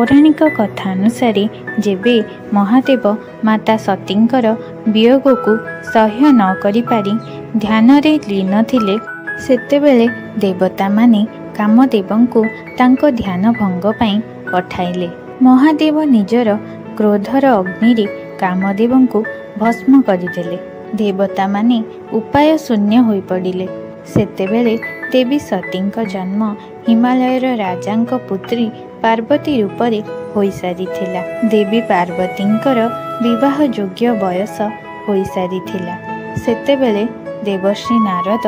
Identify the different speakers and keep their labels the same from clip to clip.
Speaker 1: पौराणिक कथा अनुसार जेबे महादेव माता सतींकर वियोग को सह्य न करि पारि ध्यान रे लीन थिले सेतेबेले देवता माने कामदेव को तांको ध्यान भंग पाई पठाइले। महादेव निजर क्रोधर अग्नि रे कामदेव को भस्म करदेले। देवता माने उपाय शून्य होई पड़िले। सेतेबेले देवी सतींक जन्म हिमालयर राजांक पुत्री पार्वती रूपरे होई सारिथिला। देवी पार्वतींकर विवाह योग्य बयस होई सारिथिला। सेतेबेले देवर्षि नारद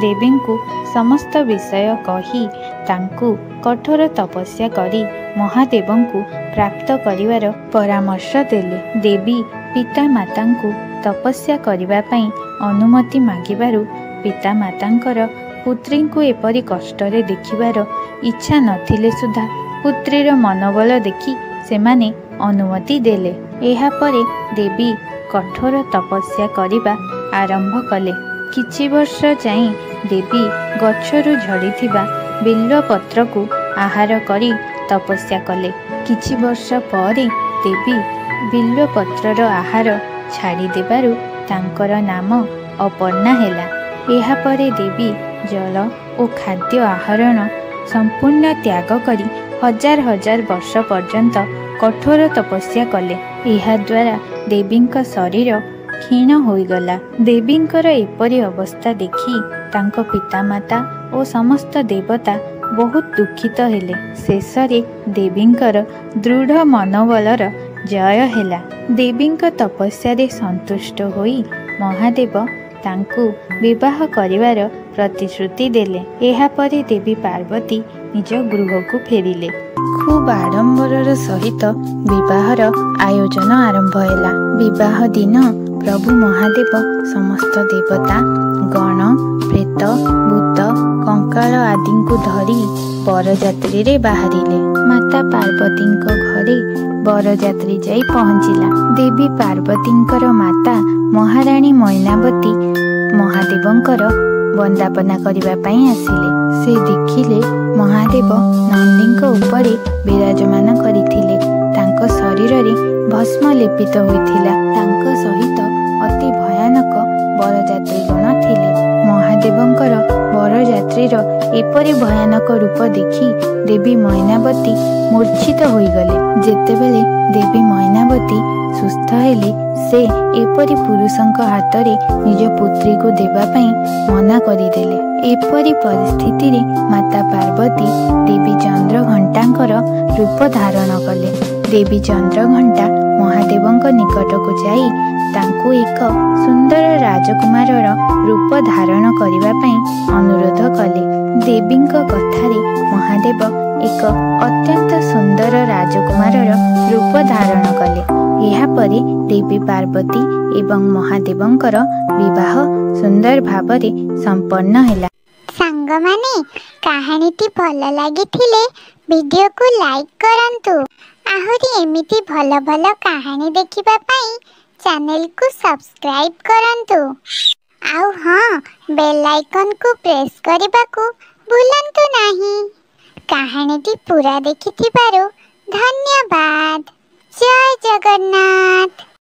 Speaker 1: देवी को समस्त विषय कही तांकु कठोर तपस्या करी महादेव को प्राप्त करिवार परामर्श देले। देवी पिता माता को तपस्या करिबा पई अनुमति मागिबारु पिता मातांकर पुत्री को एपरी कष्टरे देखिबार इच्छा नथिले सुधा पुत्रीर मनोबल देखि सेमाने अनुमति देले। एहा परे देवी कठोर तपस्या करिबा आरंभ कले। किछि वर्ष जाई देवी गछरु झड़ीथिबा बिल्व पत्र को आहार करी तपस्या कले। किछि वर्ष परे देवी बिल्व पत्रर आहार छाड़ी देबारु तांकर नाम अपर्णा हेला। एहा परे देवी जल और खाद्य आहरण संपूर्ण त्याग करी हजार हजार वर्ष पर्यंत कठोर तपस्या कले। एहा द्वारा देवींका शरीर क्षीण होईगला। देवींकर एपरी अवस्था देखि तांको पितामाता और समस्त देवता बहुत दुखित हेले। शेषरे देवींकर दृढ़ मनोबलर जय हेला। देवींका तपस्या रे संतुष्ट होई महादेव तांकु विवाह करिवार प्रतिश्रुति देले। एहा परे देवी पार्वती निज गृह को फेरिले। खूब आडंबरर सहित विवाहर आयोजन आरंभ हैला। विवाह दिन प्रभु महादेव समस्त देवता गण प्रेत भूत कंकाल आदि को धरी बरजात्री रे बाहरिले। माता पार्वतींक घरे बरजात्री जाई पहुंचिला। देवी पार्वतींकर माता महारानी मैनावती महादेवंकर वंदापना करिबा पई आसिले। से देखिले महादेव नंदींक उपरे विराजमान करिथिले। तांको शरीर रे भस्म लेपित होइथिला। तांको सहित अति भयानक बरजात्री गण थिले। महादेवंकर बरजात्रीर एपरि भयानक रूप देखि देवी मैनावती मूर्छित होइगले। जेतेबेले देवी मैनावती सुस्थ हेले से एपरि पुरुषंक हातरे निज पुत्री को देवा पई मना करिदेले। एपरि परिस्थिति रे माता पार्वती देवी चंद्रघंटांकर रूप धारण कले। देवी चंद्रघंटा महादेवंक निकट को जाई तांकु एक सुंदर राजकुमारर रूप धारण करिबा पई अनुरोध कले। देवींक कथारे महादेव एक अत्यंत सुंदर राजकुमारर रूप धारण कले। एहा परे देवी पार्वती एवं महादेवंकर विवाह सुंदर भावरे संपन्न हैला।
Speaker 2: सांग माने कहानीटी भल लागिथिले वीडियो को लाइक करंतु। आहुरी एमिति भल भल कहानी देखिबा पई चैनल को सब्सक्राइब करंतु। आउ हाँ, बेल आइकन को प्रेस करबा को भूलंतु नाही। कहानीटी पूरा देखिथिबारु धन्यवाद। जय जगन्नाथ।